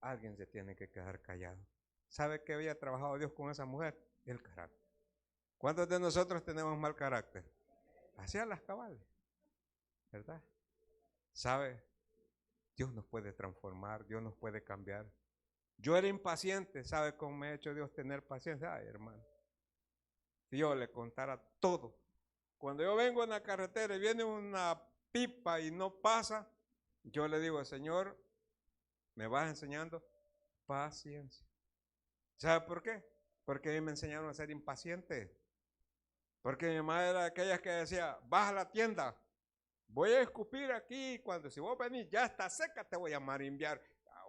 alguien se tiene que quedar callado. ¿Sabe qué había trabajado Dios con esa mujer? El carácter. ¿Cuántos de nosotros tenemos mal carácter? Hacía las cabales, ¿verdad? ¿Sabe? Dios nos puede transformar, Dios nos puede cambiar. Yo era impaciente, ¿sabe cómo me ha hecho Dios tener paciencia? Ay, hermano, si yo le contara todo. Cuando yo vengo en la carretera y viene una pipa y no pasa, yo le digo, Señor, me vas enseñando paciencia. ¿Sabe por qué? Porque a mí me enseñaron a ser impaciente. Porque mi mamá era de aquellas que decía, vas a la tienda, voy a escupir aquí, cuando si vos venís ya está seca, te voy a marimbiar.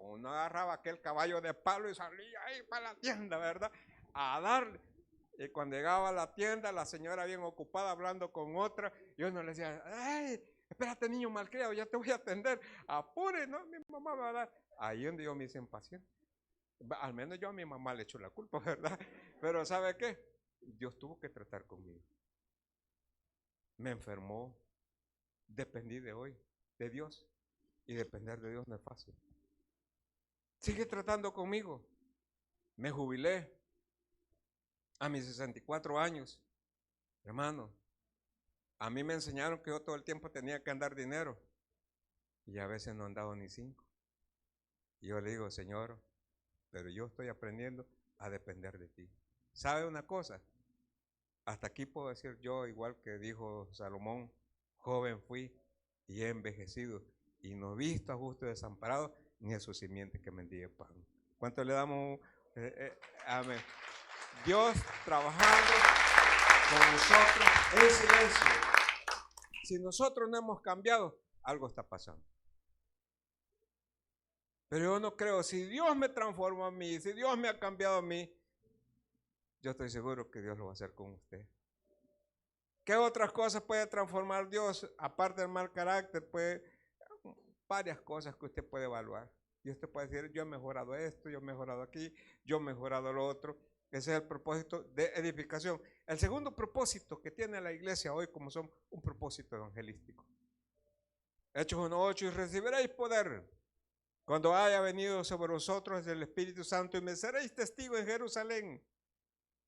Uno agarraba aquel caballo de palo y salía ahí para la tienda, ¿verdad? A darle. Y cuando llegaba a la tienda, la señora bien ocupada hablando con otra, y uno le decía, ay, espérate niño malcriado, ya te voy a atender, apure, ¿no? Mi mamá va a dar. Ahí donde yo me hice impaciente. Al menos yo a mi mamá le echo la culpa, ¿verdad? Pero ¿sabe qué? Dios tuvo que tratar conmigo. Me enfermó, dependí de hoy, de Dios, y depender de Dios no es fácil. Sigue tratando conmigo. Me jubilé a mis 64 años. Hermano, a mí me enseñaron que yo todo el tiempo tenía que andar dinero. Y a veces no he andado ni 5. Y yo le digo, Señor, pero yo estoy aprendiendo a depender de ti. ¿Sabe una cosa? Hasta aquí puedo decir yo, igual que dijo Salomón, joven fui y he envejecido y no he visto a justo desamparado, ni a su simiente que mendigue pan. ¿Cuánto le damos? Amén. Dios trabajando con nosotros en silencio. Si nosotros no hemos cambiado, algo está pasando. Pero yo no creo, si Dios me transformó a mí, si Dios me ha cambiado a mí, yo estoy seguro que Dios lo va a hacer con usted. ¿Qué otras cosas puede transformar Dios? Aparte del mal carácter, varias cosas que usted puede evaluar. Y usted puede decir, yo he mejorado esto, yo he mejorado aquí, yo he mejorado lo otro. Ese es el propósito de edificación. El segundo propósito que tiene la iglesia hoy, como son un propósito evangelístico. Hechos 1:8, y recibiréis poder cuando haya venido sobre vosotros el Espíritu Santo, y me seréis testigo en Jerusalén,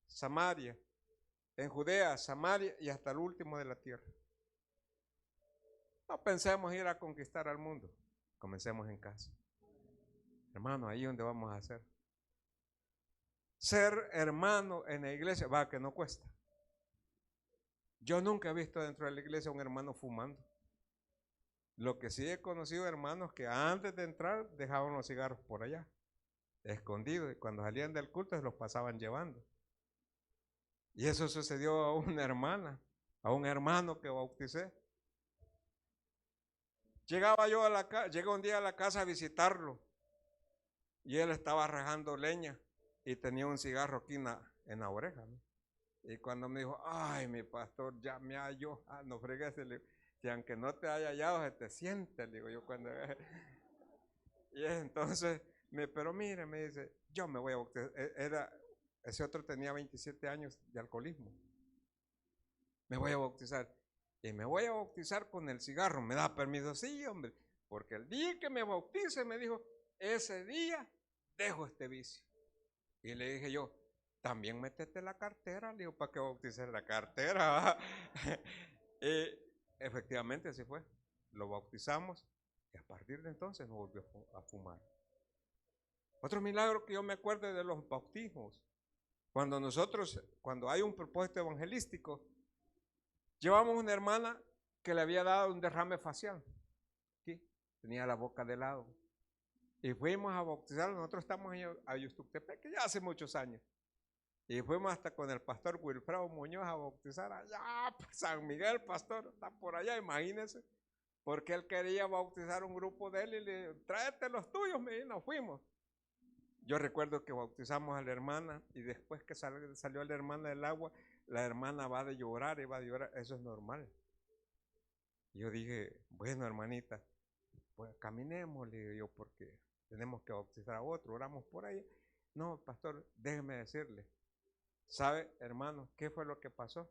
Samaria, en Judea, Samaria y hasta el último de la tierra. No pensemos ir a conquistar al mundo, comencemos en casa. Hermano, ahí es donde vamos a hacer. Ser hermano en la iglesia, va, que no cuesta. Yo nunca he visto dentro de la iglesia un hermano fumando. Lo que sí he conocido hermanos que antes de entrar dejaban los cigarros por allá, escondidos, y cuando salían del culto se los pasaban llevando. Y eso sucedió a una hermana, a un hermano que bauticé. Llegué un día a la casa a visitarlo, y él estaba rajando leña y tenía un cigarro aquí en la oreja, ¿no? Y cuando me dijo, ay, mi pastor, ya me halló, no fregues, si aunque no te haya hallado, se te siente, le digo yo cuando... Y entonces, pero mire, me dice, yo me voy a bautizar. Ese otro tenía 27 años de alcoholismo. Me voy a bautizar. Y me voy a bautizar con el cigarro. ¿Me da permiso? Sí, hombre. Porque el día que me bautice, me dijo, ese día dejo este vicio. Y le dije yo, también métete la cartera. Le digo, ¿para qué bautices la cartera? Y efectivamente así fue. Lo bautizamos y a partir de entonces no volvió a fumar. Otro milagro que yo me acuerdo de los bautismos. Cuando hay un propósito evangelístico, llevamos una hermana que le había dado un derrame facial. ¿Sí? Tenía la boca de lado. Y fuimos a bautizarla. Nosotros estamos en Ayustuctepec, que ya hace muchos años. Y fuimos hasta con el pastor Wilfredo Muñoz a bautizar allá, San Miguel, pastor, está por allá, imagínense. Porque él quería bautizar un grupo de él y le tráete los tuyos, y nos fuimos. Yo recuerdo que bautizamos a la hermana y después que salió la hermana del agua, la hermana va de llorar y va de llorar, eso es normal. Y yo dije, bueno, hermanita, pues caminemos, le digo yo, porque tenemos que bautizar a otro, oramos por ahí. No, pastor, déjeme decirle, ¿sabe, hermano, qué fue lo que pasó?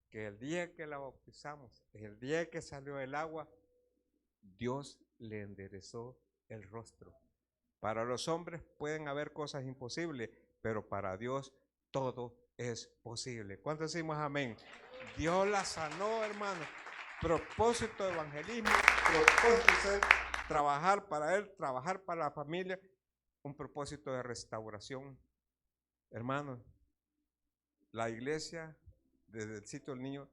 Que el día que la bautizamos, el día que salió el agua, Dios le enderezó el rostro. Para los hombres pueden haber cosas imposibles, pero para Dios todo es posible. ¿Cuántos decimos amén? Dios la sanó, hermano. Propósito de evangelismo, propósito de trabajar para Él, trabajar para la familia, un propósito de restauración. Hermano, la iglesia desde el sitio del niño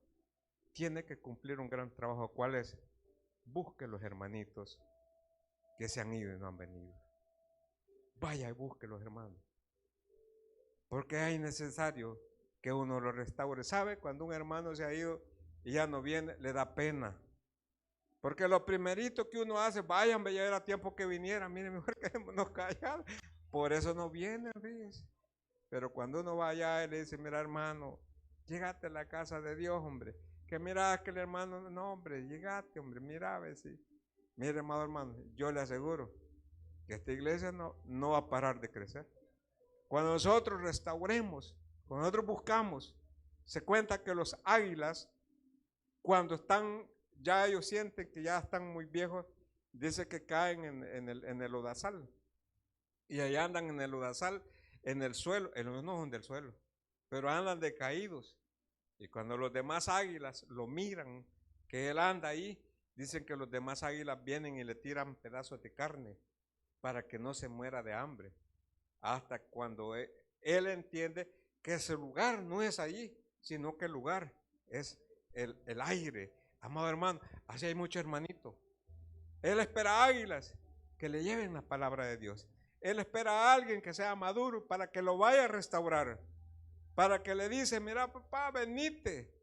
tiene que cumplir un gran trabajo. ¿Cuál es? Busque los hermanitos que se han ido y no han venido. Vaya y busque los hermanos. Porque es necesario que uno lo restaure. ¿Sabe? Cuando un hermano se ha ido y ya no viene, le da pena. Porque lo primerito que uno hace, vayan, ya era tiempo que viniera. Miren, mejor quedémonos callados. Por eso no vienen, fíjense. Pero cuando uno va allá y le dice, mira, hermano, llegate a la casa de Dios, hombre. Que mira que el hermano, no, hombre, llegate, hombre, mira a ver si. Mire, hermano, yo le aseguro que esta iglesia no va a parar de crecer. Cuando nosotros restauremos, cuando nosotros buscamos, se cuenta que los águilas, cuando están, ya ellos sienten que ya están muy viejos, dice que caen en el lodazal. Y allá andan en el lodazal, en el suelo, no son del suelo, pero andan decaídos. Y cuando los demás águilas lo miran, que él anda ahí, dicen que los demás águilas vienen y le tiran pedazos de carne para que no se muera de hambre. Hasta cuando él entiende que ese lugar no es allí, sino que el lugar es el aire. Amado hermano, así hay muchos hermanitos. Él espera águilas que le lleven la palabra de Dios. Él espera a alguien que sea maduro para que lo vaya a restaurar, para que le dice, mira papá, venite,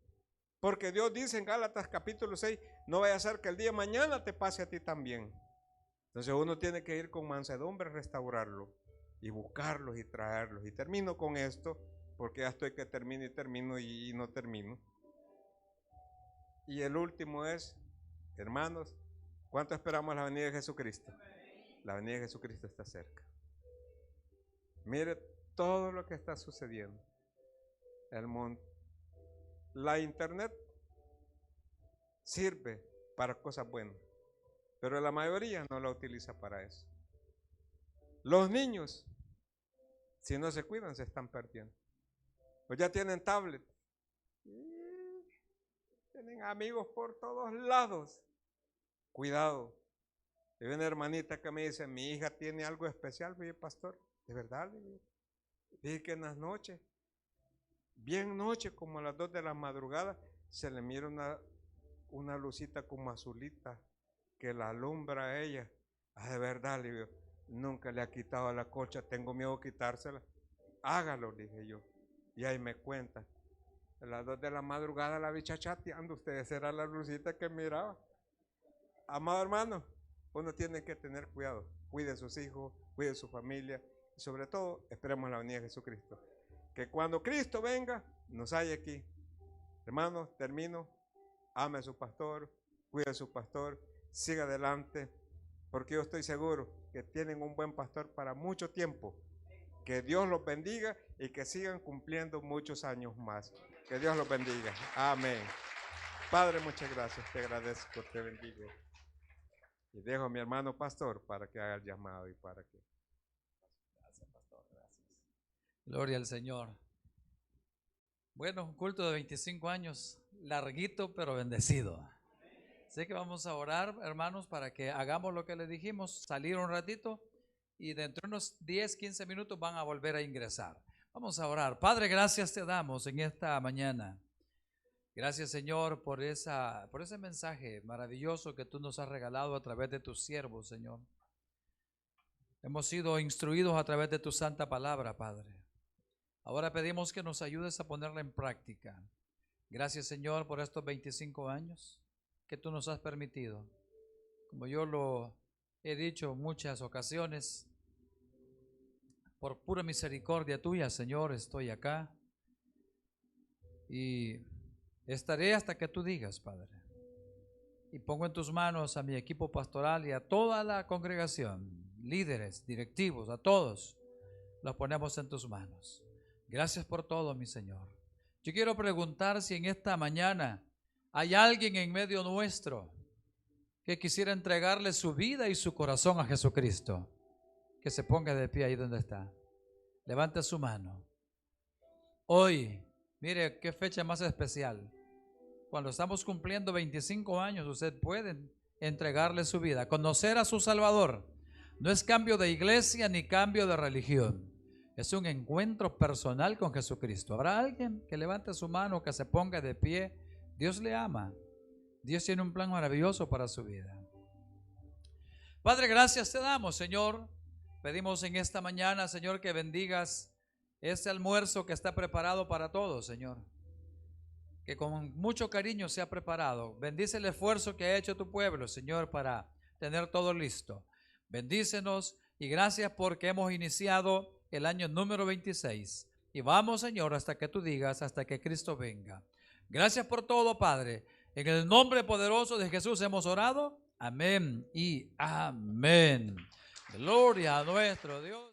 porque Dios dice en Gálatas capítulo 6, no vaya a ser que el día de mañana te pase a ti también. Entonces uno tiene que ir con mansedumbre a restaurarlo y buscarlos y traerlos. Y termino con esto, porque ya estoy que termino y no termino. Y el último es, hermanos, ¿cuánto esperamos la venida de Jesucristo? La venida de Jesucristo está cerca. Mire todo lo que está sucediendo. El mundo, la internet sirve para cosas buenas, pero la mayoría no la utiliza para eso. Los niños, si no se cuidan, se están perdiendo. Pues ya tienen tablet, tienen amigos por todos lados. Cuidado. Hay una hermanita que me dice, mi hija tiene algo especial, mi pastor. ¿De verdad? Dije que en las noches, bien noche, como a las 2 de la madrugada, se le mira una lucita como azulita que la alumbra a ella. De verdad, le digo, nunca le ha quitado la colcha, tengo miedo de quitársela. Hágalo, dije yo. Y ahí me cuenta. A las 2 de la madrugada la bicha chateando, ustedes era la lucita que miraba. Amado hermano, uno tiene que tener cuidado. Cuide a sus hijos, cuide a su familia. Y sobre todo, esperemos la venida de Jesucristo. Que cuando Cristo venga, nos haya aquí. Hermanos, termino. Ame a su pastor, cuide a su pastor, siga adelante, porque yo estoy seguro que tienen un buen pastor para mucho tiempo. Que Dios los bendiga y que sigan cumpliendo muchos años más. Que Dios los bendiga. Amén. Padre, muchas gracias. Te agradezco, te bendigo. Y dejo a mi hermano pastor para que haga el llamado y para que... Gracias, pastor. Gracias. Gloria al Señor. Bueno, un culto de 25 años, larguito pero bendecido. Sé que vamos a orar, hermanos, para que hagamos lo que les dijimos, salir un ratito y dentro de unos 10, 15 minutos van a volver a ingresar. Vamos a orar. Padre, gracias te damos en esta mañana. Gracias, Señor, por ese mensaje maravilloso que tú nos has regalado a través de tus siervos, Señor. Hemos sido instruidos a través de tu santa palabra, Padre. Ahora pedimos que nos ayudes a ponerla en práctica. Gracias, Señor, por estos 25 años que tú nos has permitido. Como yo lo he dicho en muchas ocasiones, por pura misericordia tuya, Señor, estoy acá y estaré hasta que tú digas, Padre. Y pongo en tus manos a mi equipo pastoral y a toda la congregación, líderes, directivos, a todos, los ponemos en tus manos. Gracias por todo, mi Señor. Yo quiero preguntar si en esta mañana hay alguien en medio nuestro que quisiera entregarle su vida y su corazón a Jesucristo. Que se ponga de pie ahí donde está. Levante su mano. Hoy, mire qué fecha más especial. Cuando estamos cumpliendo 25 años, usted puede entregarle su vida. Conocer a su Salvador no es cambio de iglesia ni cambio de religión. Es un encuentro personal con Jesucristo. ¿Habrá alguien que levante su mano, que se ponga de pie? Dios le ama. Dios tiene un plan maravilloso para su vida. Padre, gracias te damos, Señor. Pedimos en esta mañana, Señor, que bendigas este almuerzo que está preparado para todos, Señor. Que con mucho cariño se ha preparado. Bendice el esfuerzo que ha hecho tu pueblo, Señor, para tener todo listo. Bendícenos y gracias porque hemos iniciado el año número 26. Y vamos, Señor, hasta que tú digas, hasta que Cristo venga. Gracias por todo, Padre. En el nombre poderoso de Jesús hemos orado. Amén y amén. Gloria a nuestro Dios.